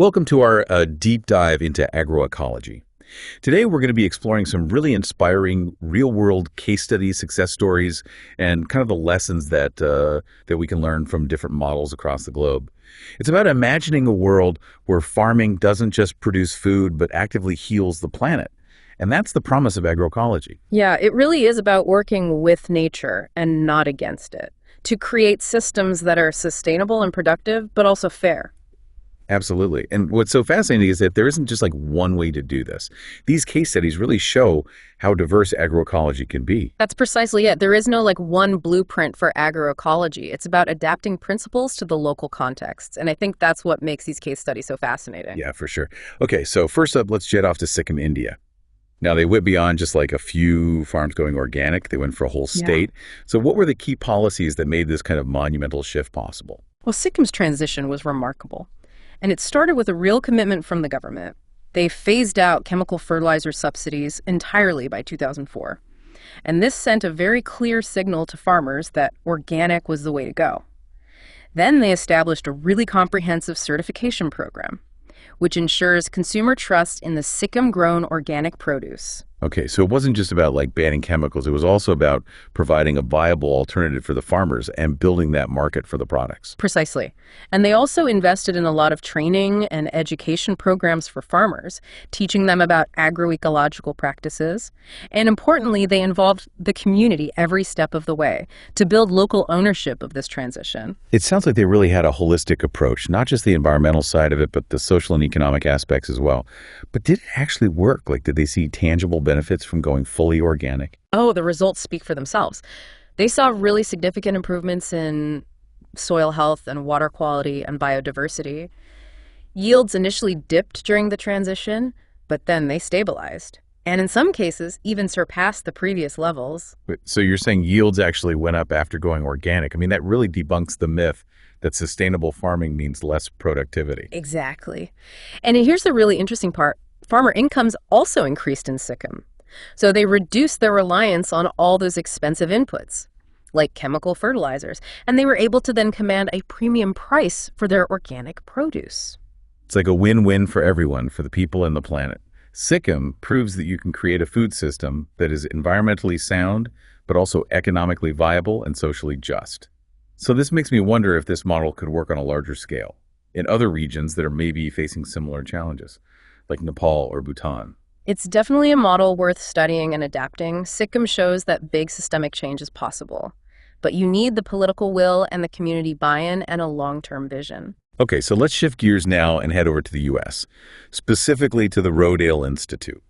Welcome to our deep dive into agroecology. Today, we're going to be exploring some really inspiring real-world case studies, success stories, and kind of the lessons that we can learn from different models across the globe. It's about imagining a world where farming doesn't just produce food, but actively heals the planet. And that's the promise of agroecology. Yeah, it really is about working with nature and not against it to create systems that are sustainable and productive, but also fair. Absolutely. And what's so fascinating is that there isn't just like one way to do this. These case studies really show how diverse agroecology can be. That's precisely it. There is no one blueprint for agroecology. It's about adapting principles to the local context. And I think that's what makes these case studies so fascinating. Yeah, for sure. Okay, so first up, let's jet off to Sikkim, India. Now, they went beyond just like a few farms going organic. They went for a whole state. So what were the key policies that made this kind of monumental shift possible? Well, Sikkim's transition was remarkable. And it started with a real commitment from the government. They phased out chemical fertilizer subsidies entirely by 2004. And this sent a very clear signal to farmers that organic was the way to go. Then they established a really comprehensive certification program, which ensures consumer trust in the Sikkim-grown organic produce. Okay, so it wasn't just about like banning chemicals. It was also about providing a viable alternative for the farmers and building that market for the products. Precisely. And they also invested in a lot of training and education programs for farmers, teaching them about agroecological practices. And importantly, they involved the community every step of the way to build local ownership of this transition. It sounds like they really had a holistic approach, not just the environmental side of it, but the social and economic aspects as well. But did it actually work? Like, did they see tangible benefits from going fully organic? Oh, the results speak for themselves. They saw really significant improvements in soil health and water quality and biodiversity. Yields initially dipped during the transition, but then they stabilized. And in some cases, even surpassed the previous levels. So you're saying yields actually went up after going organic. I mean, that really debunks the myth that sustainable farming means less productivity. Exactly. And here's the really interesting part. Farmer incomes also increased in Sikkim. So they reduced their reliance on all those expensive inputs, like chemical fertilizers, and they were able to then command a premium price for their organic produce. It's like a win-win for everyone, for the people and the planet. Sikkim proves that you can create a food system that is environmentally sound, but also economically viable and socially just. So this makes me wonder if this model could work on a larger scale in other regions that are maybe facing similar challenges, like Nepal or Bhutan. It's definitely a model worth studying and adapting. Sikkim shows that big systemic change is possible, but you need the political will and the community buy-in and a long-term vision. Okay, so let's shift gears now and head over to the U.S., specifically to the Rodale Institute.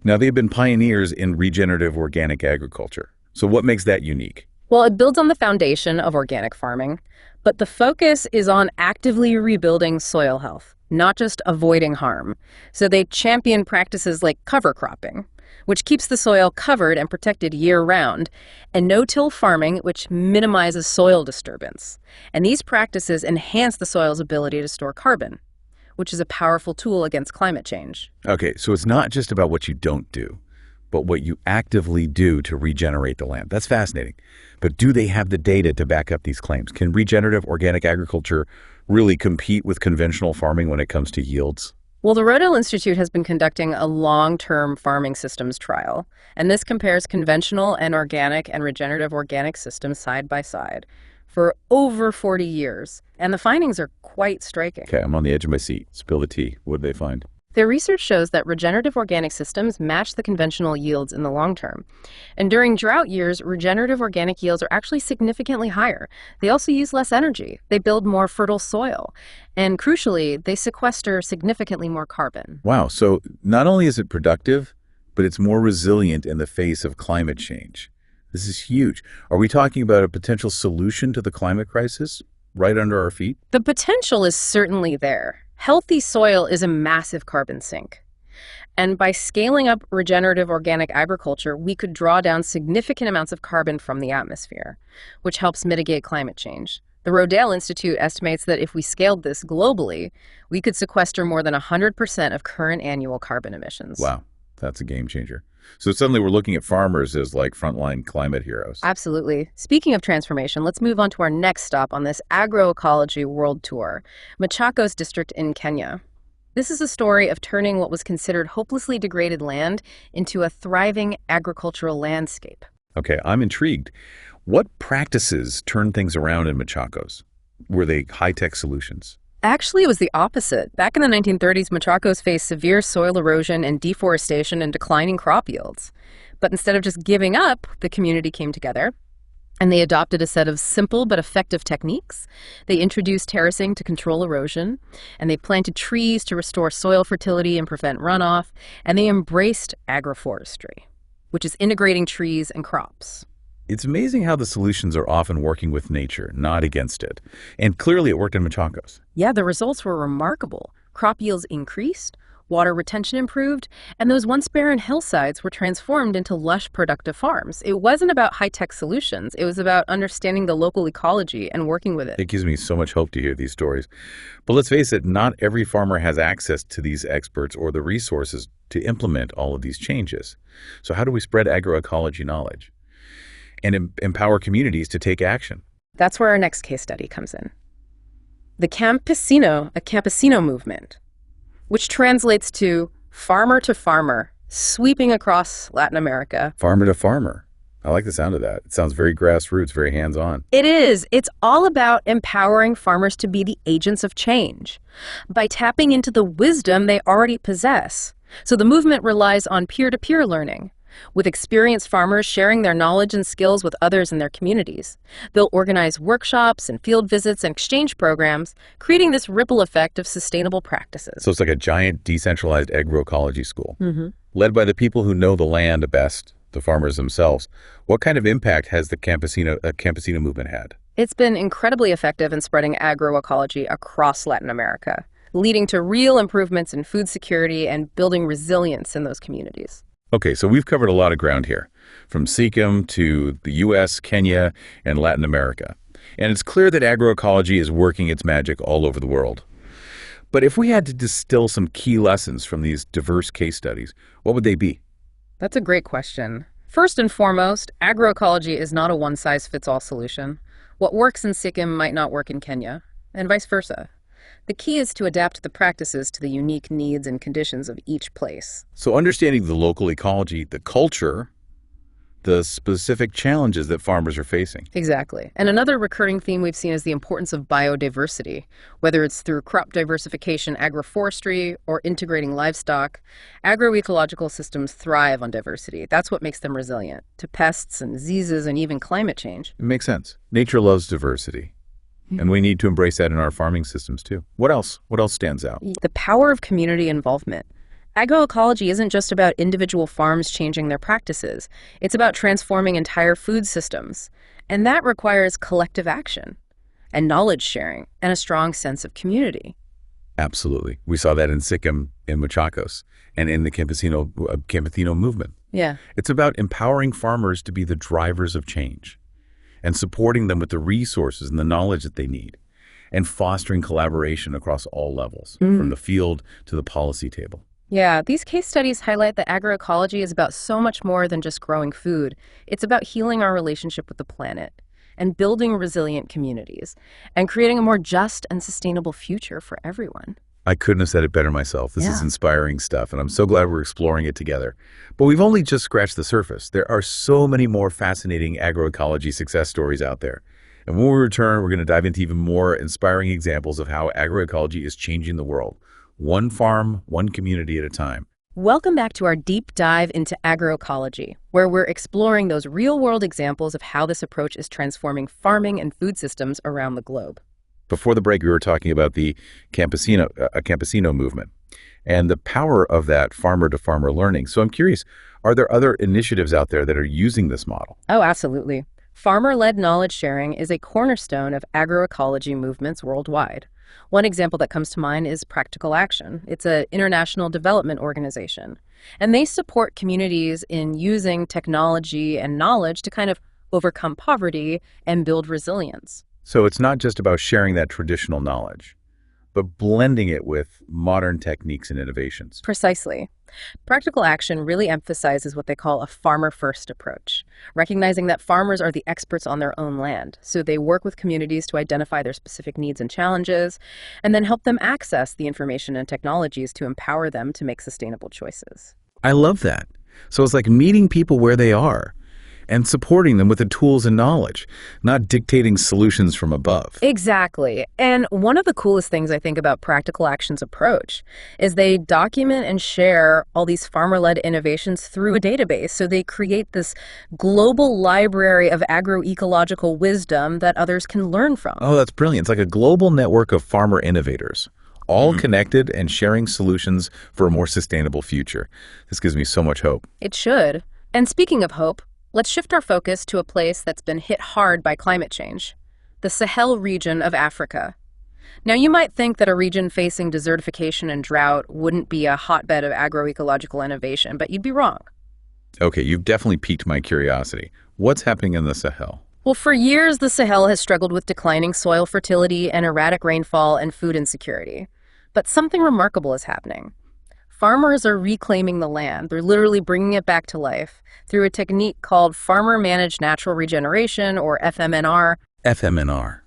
Now, they've been pioneers in regenerative organic agriculture. So what makes that unique? Well, it builds on the foundation of organic farming, but the focus is on actively rebuilding soil health, not just avoiding harm. So they champion practices like cover cropping, which keeps the soil covered and protected year-round, and no-till farming, which minimizes soil disturbance. And these practices enhance the soil's ability to store carbon, which is a powerful tool against climate change. Okay, so it's not just about what you don't do, but what you actively do to regenerate the land. That's fascinating. But do they have the data to back up these claims? Can regenerative organic agriculture really compete with conventional farming when it comes to yields? Well, the Rodale Institute has been conducting a long-term farming systems trial, and this compares conventional and organic and regenerative organic systems side by side for over 40 years. And the findings are quite striking. Okay, I'm on the edge of my seat. Spill the tea. What did they find? Their research shows that regenerative organic systems match the conventional yields in the long term. And during drought years, regenerative organic yields are actually significantly higher. They also use less energy. They build more fertile soil. And crucially, they sequester significantly more carbon. Wow, so not only is it productive, but it's more resilient in the face of climate change. This is huge. Are we talking about a potential solution to the climate crisis right under our feet? The potential is certainly there. Healthy soil is a massive carbon sink. And by scaling up regenerative organic agriculture, we could draw down significant amounts of carbon from the atmosphere, which helps mitigate climate change. The Rodale Institute estimates that if we scaled this globally, we could sequester more than 100% of current annual carbon emissions. Wow, that's a game changer. So suddenly we're looking at farmers as like frontline climate heroes. Absolutely. Speaking of transformation, let's move on to our next stop on this agroecology world tour, Machakos district in Kenya. This is a story of turning what was considered hopelessly degraded land into a thriving agricultural landscape. Okay, I'm intrigued. What practices turned things around in Machacos? Were they high-tech solutions? Actually, it was the opposite. Back in the 1930s, Machacos faced severe soil erosion and deforestation and declining crop yields. But instead of just giving up, the community came together and they adopted a set of simple but effective techniques. They introduced terracing to control erosion, and they planted trees to restore soil fertility and prevent runoff, and they embraced agroforestry, which is integrating trees and crops. It's amazing how the solutions are often working with nature, not against it. And clearly it worked in Machacos. Yeah, the results were remarkable. Crop yields increased, water retention improved, and those once barren hillsides were transformed into lush, productive farms. It wasn't about high-tech solutions. It was about understanding the local ecology and working with it. It gives me so much hope to hear these stories. But let's face it, not every farmer has access to these experts or the resources to implement all of these changes. So how do we spread agroecology knowledge and empower communities to take action? That's where our next case study comes in. A campesino movement, which translates to farmer, sweeping across Latin America. Farmer to farmer. I like the sound of that. It sounds very grassroots, very hands-on. It is. It's all about empowering farmers to be the agents of change by tapping into the wisdom they already possess. So the movement relies on peer-to-peer learning, with experienced farmers sharing their knowledge and skills with others in their communities. They'll organize workshops and field visits and exchange programs, creating this ripple effect of sustainable practices. So it's like a giant decentralized agroecology school, led by the people who know the land best, the farmers themselves. What kind of impact has the campesino movement had? It's been incredibly effective in spreading agroecology across Latin America, leading to real improvements in food security and building resilience in those communities. Okay, so we've covered a lot of ground here, from Sikkim to the U.S., Kenya, and Latin America. And it's clear that agroecology is working its magic all over the world. But if we had to distill some key lessons from these diverse case studies, what would they be? That's a great question. First and foremost, agroecology is not a one-size-fits-all solution. What works in Sikkim might not work in Kenya, and vice versa. The key is to adapt the practices to the unique needs and conditions of each place. So understanding the local ecology, the culture, the specific challenges that farmers are facing. Exactly. And another recurring theme we've seen is the importance of biodiversity, whether it's through crop diversification, agroforestry, or integrating livestock. Agroecological systems thrive on diversity. That's what makes them resilient to pests and diseases and even climate change. It makes sense. Nature loves diversity. And we need to embrace that in our farming systems too. What else? What else stands out? The power of community involvement. Agroecology isn't just about individual farms changing their practices. It's about transforming entire food systems. And that requires collective action and knowledge sharing and a strong sense of community. Absolutely. We saw that in Sikkim, in Machacos, and in the campesino movement. Yeah. It's about empowering farmers to be the drivers of change and supporting them with the resources and the knowledge that they need, and fostering collaboration across all levels, from the field to the policy table. Yeah, these case studies highlight that agroecology is about so much more than just growing food. It's about healing our relationship with the planet and building resilient communities and creating a more just and sustainable future for everyone. I couldn't have said it better myself. This is inspiring stuff, and I'm so glad we're exploring it together. But we've only just scratched the surface. There are so many more fascinating agroecology success stories out there. And when we return, we're going to dive into even more inspiring examples of how agroecology is changing the world, one farm, one community at a time. Welcome back to our deep dive into agroecology, where we're exploring those real-world examples of how this approach is transforming farming and food systems around the globe. Before the break, we were talking about the campesino movement and the power of that farmer-to-farmer learning. So I'm curious, are there other initiatives out there that are using this model? Oh, absolutely. Farmer-led knowledge sharing is a cornerstone of agroecology movements worldwide. One example that comes to mind is Practical Action. It's an international development organization, and they support communities in using technology and knowledge to kind of overcome poverty and build resilience. So it's not just about sharing that traditional knowledge, but blending it with modern techniques and innovations. Precisely. Practical action really emphasizes what they call a farmer-first approach, recognizing that farmers are the experts on their own land. So they work with communities to identify their specific needs and challenges, and then help them access the information and technologies to empower them to make sustainable choices. I love that. So it's like meeting people where they are and supporting them with the tools and knowledge, not dictating solutions from above. Exactly. And one of the coolest things I think about Practical Action's approach is they document and share all these farmer-led innovations through a database. So they create this global library of agroecological wisdom that others can learn from. Oh, that's brilliant. It's like a global network of farmer innovators, all connected and sharing solutions for a more sustainable future. This gives me so much hope. It should. And speaking of hope, let's shift our focus to a place that's been hit hard by climate change, the Sahel region of Africa. Now, you might think that a region facing desertification and drought wouldn't be a hotbed of agroecological innovation, but you'd be wrong. Okay, you've definitely piqued my curiosity. What's happening in the Sahel? Well, for years, the Sahel has struggled with declining soil fertility and erratic rainfall and food insecurity. But something remarkable is happening. Farmers are reclaiming the land. They're literally bringing it back to life through a technique called Farmer-Managed Natural Regeneration, or FMNR. FMNR.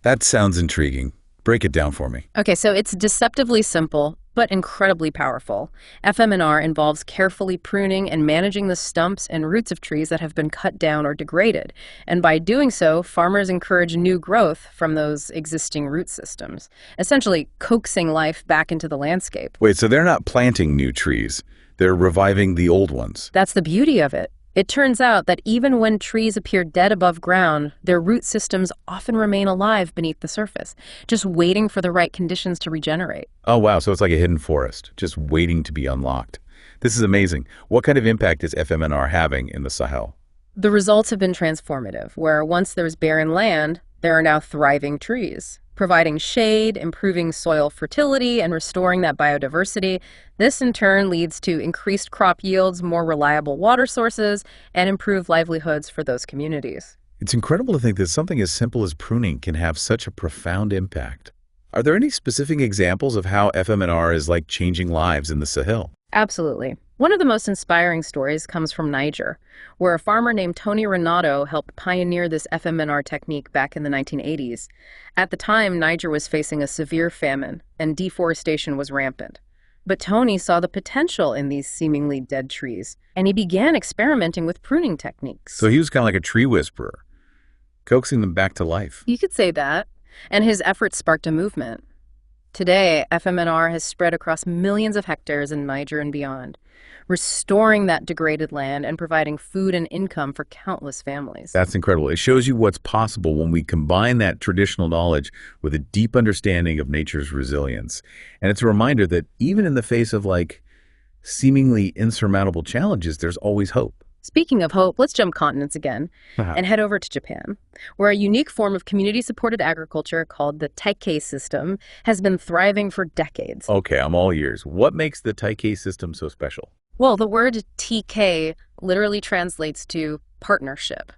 That sounds intriguing. Break it down for me. Okay, so it's deceptively simple, but incredibly powerful. FMNR involves carefully pruning and managing the stumps and roots of trees that have been cut down or degraded. And by doing so, farmers encourage new growth from those existing root systems, essentially coaxing life back into the landscape. Wait, so they're not planting new trees. They're reviving the old ones. That's the beauty of it. It turns out that even when trees appear dead above ground, their root systems often remain alive beneath the surface, just waiting for the right conditions to regenerate. Oh, wow. So it's like a hidden forest, just waiting to be unlocked. This is amazing. What kind of impact is FMNR having in the Sahel? The results have been transformative, where once there was barren land, there are now thriving trees, providing shade, improving soil fertility, and restoring that biodiversity. This in turn leads to increased crop yields, more reliable water sources, and improved livelihoods for those communities. It's incredible to think that something as simple as pruning can have such a profound impact. Are there any specific examples of how FMNR is like changing lives in the Sahel? Absolutely. One of the most inspiring stories comes from Niger, where a farmer named Tony Renato helped pioneer this FMNR technique back in the 1980s. At the time, Niger was facing a severe famine, and deforestation was rampant. But Tony saw the potential in these seemingly dead trees, and he began experimenting with pruning techniques. So he was kind of like a tree whisperer, coaxing them back to life. You could say that, and his efforts sparked a movement. Today, FMNR has spread across millions of hectares in Niger and beyond, restoring that degraded land and providing food and income for countless families. That's incredible. It shows you what's possible when we combine that traditional knowledge with a deep understanding of nature's resilience. And it's a reminder that even in the face of seemingly insurmountable challenges, there's always hope. Speaking of hope, let's jump continents again and head over to Japan, where a unique form of community-supported agriculture called the Taikei system has been thriving for decades. Okay, I'm all ears. What makes the Taikei system so special? Well, the word TK literally translates to partnership,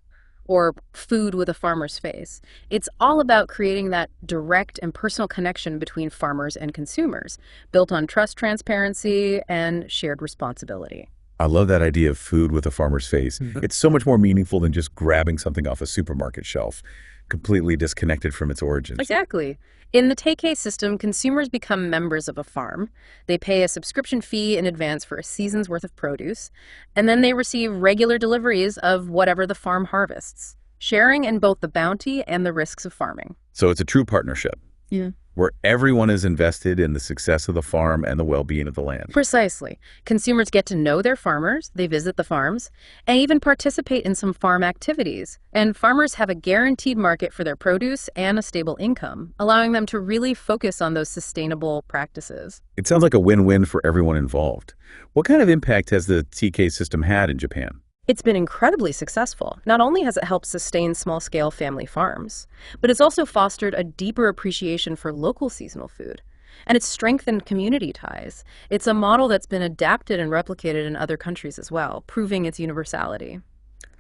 or food with a farmer's face. It's all about creating that direct and personal connection between farmers and consumers, built on trust, transparency, and shared responsibility. I love that idea of food with a farmer's face. It's so much more meaningful than just grabbing something off a supermarket shelf, completely disconnected from its origins. Exactly. In the Taikei system, consumers become members of a farm. They pay a subscription fee in advance for a season's worth of produce, and then they receive regular deliveries of whatever the farm harvests, sharing in both the bounty and the risks of farming. So it's a true partnership. Yeah. Where everyone is invested in the success of the farm and the well-being of the land. Precisely. Consumers get to know their farmers, they visit the farms, and even participate in some farm activities. And farmers have a guaranteed market for their produce and a stable income, allowing them to really focus on those sustainable practices. It sounds like a win-win for everyone involved. What kind of impact has the TK system had in Japan? It's been incredibly successful. Not only has it helped sustain small-scale family farms, but it's also fostered a deeper appreciation for local seasonal food. And it's strengthened community ties. It's a model that's been adapted and replicated in other countries as well, proving its universality.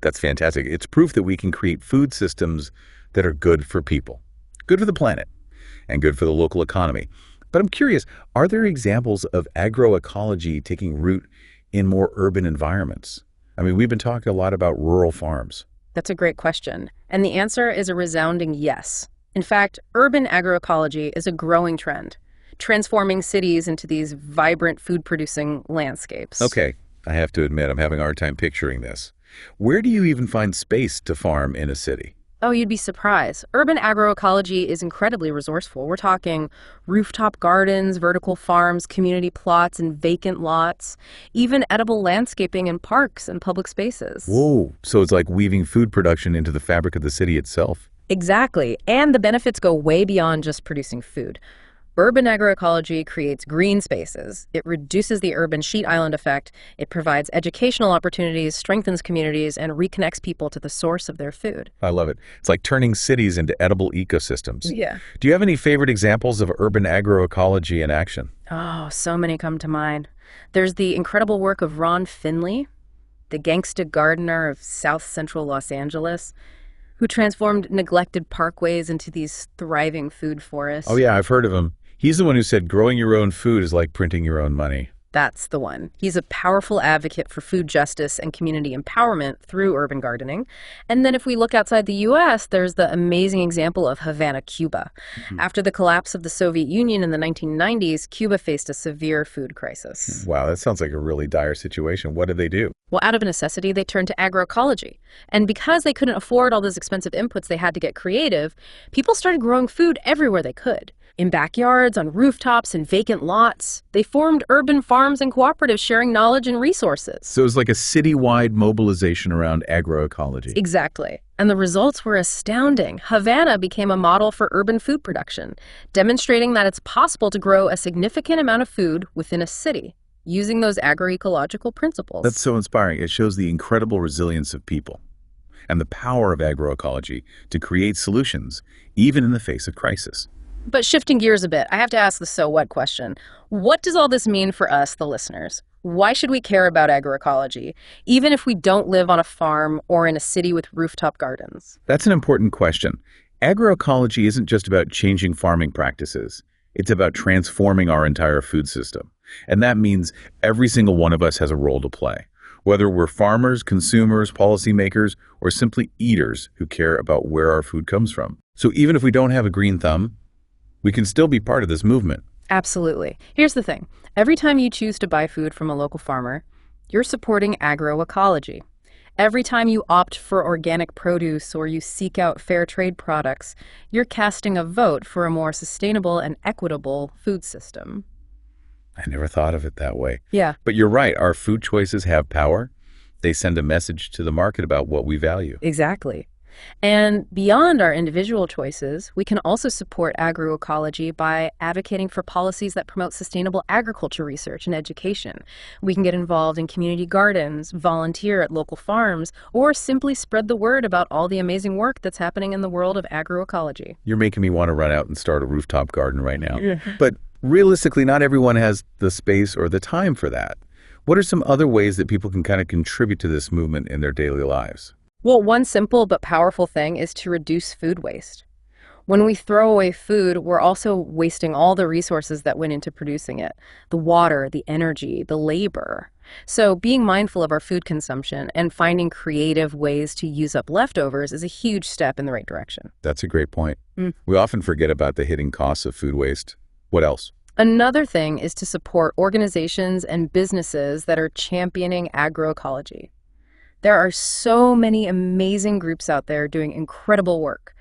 That's fantastic. It's proof that we can create food systems that are good for people, good for the planet, and good for the local economy. But I'm curious, are there examples of agroecology taking root in more urban environments? I mean, we've been talking a lot about rural farms. That's a great question. And the answer is a resounding yes. In fact, urban agroecology is a growing trend, transforming cities into these vibrant food-producing landscapes. Okay, I have to admit, I'm having a hard time picturing this. Where do you even find space to farm in a city? Oh, you'd be surprised. Urban agroecology is incredibly resourceful. We're talking rooftop gardens, vertical farms, community plots, and vacant lots, even edible landscaping in parks and public spaces. Whoa, so it's like weaving food production into the fabric of the city itself. Exactly. And the benefits go way beyond just producing food. Urban agroecology creates green spaces. It reduces the urban sheet island effect. It provides educational opportunities, strengthens communities, and reconnects people to the source of their food. I love it. It's like turning cities into edible ecosystems. Yeah. Do you have any favorite examples of urban agroecology in action? Oh, so many come to mind. There's the incredible work of Ron Finley, the gangsta gardener of South Central Los Angeles, who transformed neglected parkways into these thriving food forests. Oh yeah, I've heard of him. He's the one who said growing your own food is like printing your own money. That's the one. He's a powerful advocate for food justice and community empowerment through urban gardening. And then if we look outside the U.S., there's the amazing example of Havana, Cuba. After the collapse of the Soviet Union in the 1990s, Cuba faced a severe food crisis. Wow, that sounds like a really dire situation. What did they do? Well, out of necessity, they turned to agroecology. And because they couldn't afford all those expensive inputs, they had to get creative. People started growing food everywhere they could. In backyards, on rooftops, and vacant lots. They formed urban farms and cooperatives sharing knowledge and resources. So it was like a citywide mobilization around agroecology. Exactly. And the results were astounding. Havana became a model for urban food production, demonstrating that it's possible to grow a significant amount of food within a city using those agroecological principles. That's so inspiring. It shows the incredible resilience of people and the power of agroecology to create solutions, even in the face of crisis. But shifting gears a bit, I have to ask the so what question. What does all this mean for us, the listeners? Why should we care about agroecology, even if we don't live on a farm or in a city with rooftop gardens? That's an important question. Agroecology isn't just about changing farming practices. It's about transforming our entire food system. And that means every single one of us has a role to play, whether we're farmers, consumers, policymakers, or simply eaters who care about where our food comes from. So even if we don't have a green thumb, we can still be part of this movement. Absolutely. Here's the thing. Every time you choose to buy food from a local farmer, you're supporting agroecology. Every time you opt for organic produce or you seek out fair trade products, you're casting a vote for a more sustainable and equitable food system. I never thought of it that way. Yeah. But you're right, our food choices have power. They send a message to the market about what we value. Exactly. And beyond our individual choices, we can also support agroecology by advocating for policies that promote sustainable agriculture research and education. We can get involved in community gardens, volunteer at local farms, or simply spread the word about all the amazing work that's happening in the world of agroecology. You're making me want to run out and start a rooftop garden right now. Yeah. But realistically, not everyone has the space or the time for that. What are some other ways that people can kind of contribute to this movement in their daily lives? Well, one simple but powerful thing is to reduce food waste. When we throw away food, we're also wasting all the resources that went into producing it, the water, the energy, the labor. So being mindful of our food consumption and finding creative ways to use up leftovers is a huge step in the right direction. That's a great point. We often forget about the hidden costs of food waste. What else? Another thing is to support organizations and businesses that are championing agroecology. There are so many amazing groups out there doing incredible work,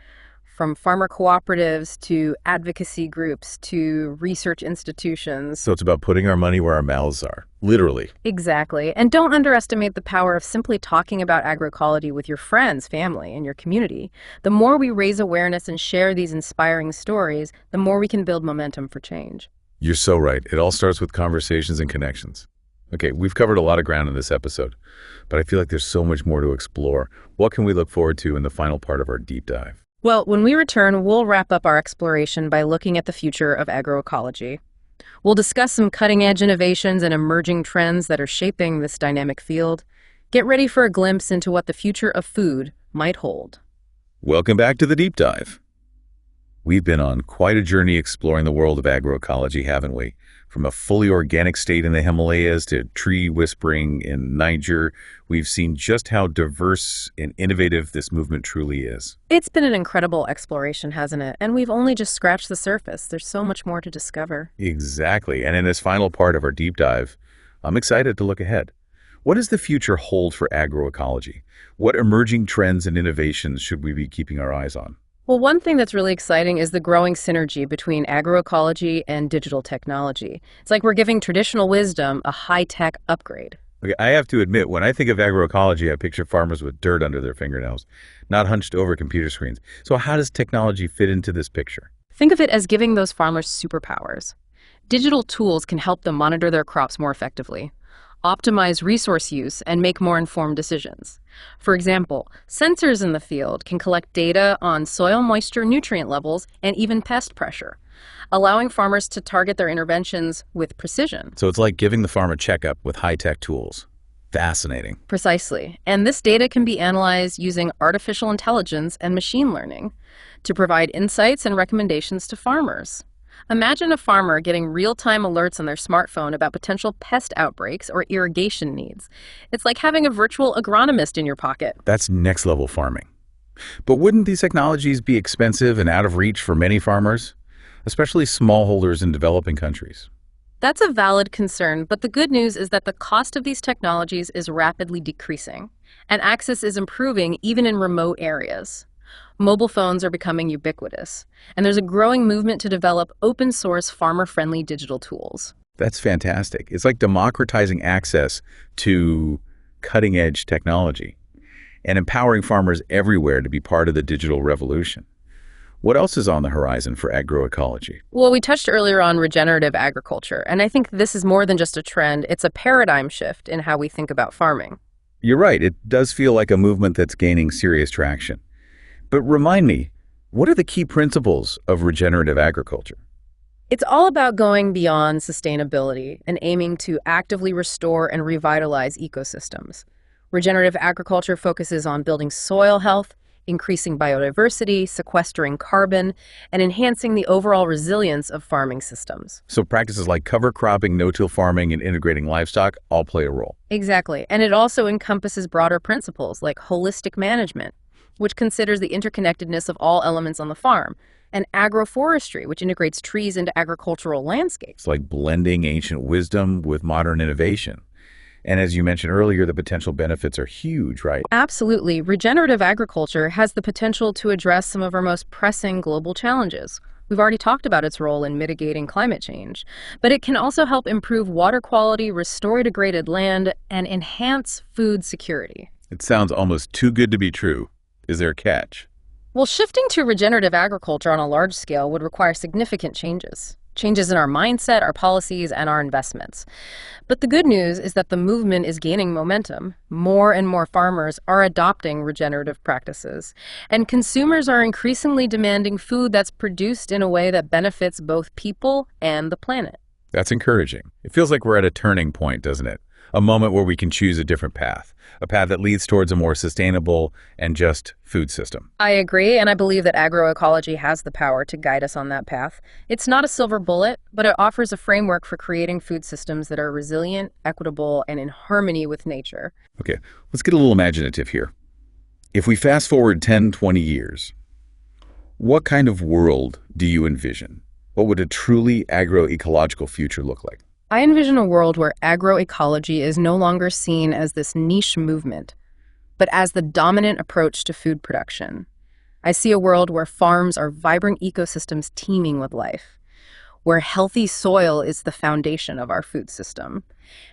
from farmer cooperatives to advocacy groups to research institutions. So it's about putting our money where our mouths are, literally. Exactly. And don't underestimate the power of simply talking about agroecology with your friends, family, and your community. The more we raise awareness and share these inspiring stories, the more we can build momentum for change. You're so right. It all starts with conversations and connections. Okay, we've covered a lot of ground in this episode, but I feel like there's so much more to explore. What can we look forward to in the final part of our deep dive? Well, when we return, we'll wrap up our exploration by looking at the future of agroecology. We'll discuss some cutting-edge innovations and emerging trends that are shaping this dynamic field. Get ready for a glimpse into what the future of food might hold. Welcome back to the deep dive. We've been on quite a journey exploring the world of agroecology, haven't we? From a fully organic state in the Himalayas to tree whispering in Niger, we've seen just how diverse and innovative this movement truly is. It's been an incredible exploration, hasn't it? And we've only just scratched the surface. There's so much more to discover. Exactly. And in this final part of our deep dive, I'm excited to look ahead. What does the future hold for agroecology? What emerging trends and innovations should we be keeping our eyes on? Well, one thing that's really exciting is the growing synergy between agroecology and digital technology. It's like we're giving traditional wisdom a high-tech upgrade. Okay, I have to admit, when I think of agroecology, I picture farmers with dirt under their fingernails, not hunched over computer screens. So how does technology fit into this picture? Think of it as giving those farmers superpowers. Digital tools can help them monitor their crops more effectively, optimize resource use, and make more informed decisions. For example, sensors in the field can collect data on soil moisture, nutrient levels, and even pest pressure, allowing farmers to target their interventions with precision. So it's like giving the farm a checkup with high-tech tools. Fascinating. Precisely. And this data can be analyzed using artificial intelligence and machine learning to provide insights and recommendations to farmers. Imagine a farmer getting real-time alerts on their smartphone about potential pest outbreaks or irrigation needs. It's like having a virtual agronomist in your pocket. That's next-level farming. But wouldn't these technologies be expensive and out of reach for many farmers, especially smallholders in developing countries? That's a valid concern, but the good news is that the cost of these technologies is rapidly decreasing, and access is improving even in remote areas. Mobile phones are becoming ubiquitous, and there's a growing movement to develop open-source, farmer-friendly digital tools. That's fantastic. It's like democratizing access to cutting-edge technology and empowering farmers everywhere to be part of the digital revolution. What else is on the horizon for agroecology? Well, we touched earlier on regenerative agriculture, and I think this is more than just a trend. It's a paradigm shift in how we think about farming. You're right. It does feel like a movement that's gaining serious traction. But remind me, what are the key principles of regenerative agriculture? It's all about going beyond sustainability and aiming to actively restore and revitalize ecosystems. Regenerative agriculture focuses on building soil health, increasing biodiversity, sequestering carbon, and enhancing the overall resilience of farming systems. So practices like cover cropping, no-till farming, and integrating livestock all play a role. Exactly. And it also encompasses broader principles like holistic management, which considers the interconnectedness of all elements on the farm, and agroforestry, which integrates trees into agricultural landscapes. It's like blending ancient wisdom with modern innovation. And as you mentioned earlier, the potential benefits are huge, right? Absolutely. Regenerative agriculture has the potential to address some of our most pressing global challenges. We've already talked about its role in mitigating climate change, but it can also help improve water quality, restore degraded land, and enhance food security. It sounds almost too good to be true. Is there a catch? Well, shifting to regenerative agriculture on a large scale would require significant changes. Changes in our mindset, our policies, and our investments. But the good news is that the movement is gaining momentum. More and more farmers are adopting regenerative practices, and consumers are increasingly demanding food that's produced in a way that benefits both people and the planet. That's encouraging. It feels like we're at a turning point, doesn't it? A moment where we can choose a different path, a path that leads towards a more sustainable and just food system. I agree, and I believe that agroecology has the power to guide us on that path. It's not a silver bullet, but it offers a framework for creating food systems that are resilient, equitable, and in harmony with nature. Okay, let's get a little imaginative here. If we fast forward 10, 20 years, what kind of world do you envision? What would a truly agroecological future look like? I envision a world where agroecology is no longer seen as this niche movement, but as the dominant approach to food production. I see a world where farms are vibrant ecosystems teeming with life, where healthy soil is the foundation of our food system,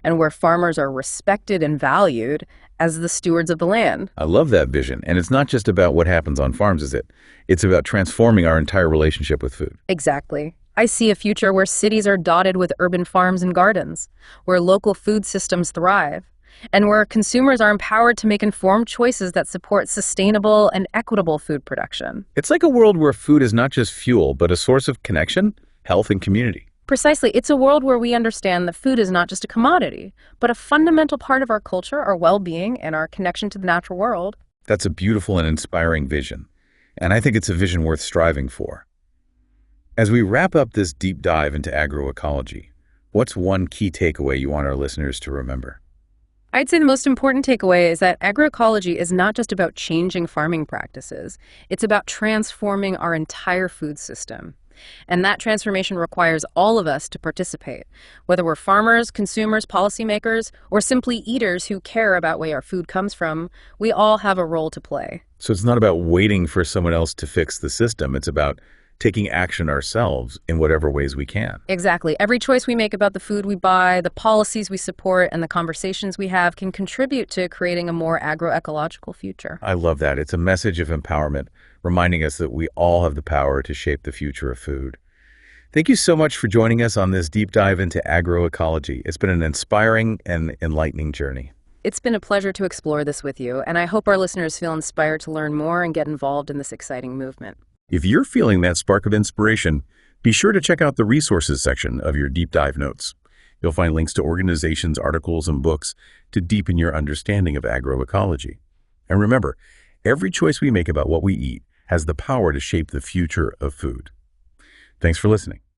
and where farmers are respected and valued as the stewards of the land. I love that vision. And it's not just about what happens on farms, is it? It's about transforming our entire relationship with food. Exactly. I see a future where cities are dotted with urban farms and gardens, where local food systems thrive, and where consumers are empowered to make informed choices that support sustainable and equitable food production. It's like a world where food is not just fuel, but a source of connection, health, and community. Precisely. It's a world where we understand that food is not just a commodity, but a fundamental part of our culture, our well-being, and our connection to the natural world. That's a beautiful and inspiring vision. And I think it's a vision worth striving for. As we wrap up this deep dive into agroecology, what's one key takeaway you want our listeners to remember? I'd say the most important takeaway is that agroecology is not just about changing farming practices. It's about transforming our entire food system. And that transformation requires all of us to participate, whether we're farmers, consumers, policymakers, or simply eaters who care about where our food comes from. We all have a role to play. So it's not about waiting for someone else to fix the system. It's about taking action ourselves in whatever ways we can. Exactly. Every choice we make about the food we buy, the policies we support, and the conversations we have can contribute to creating a more agroecological future. I love that. It's a message of empowerment, reminding us that we all have the power to shape the future of food. Thank you so much for joining us on this deep dive into agroecology. It's been an inspiring and enlightening journey. It's been a pleasure to explore this with you, and I hope our listeners feel inspired to learn more and get involved in this exciting movement. If you're feeling that spark of inspiration, be sure to check out the resources section of your deep dive notes. You'll find links to organizations, articles, and books to deepen your understanding of agroecology. And remember, every choice we make about what we eat has the power to shape the future of food. Thanks for listening.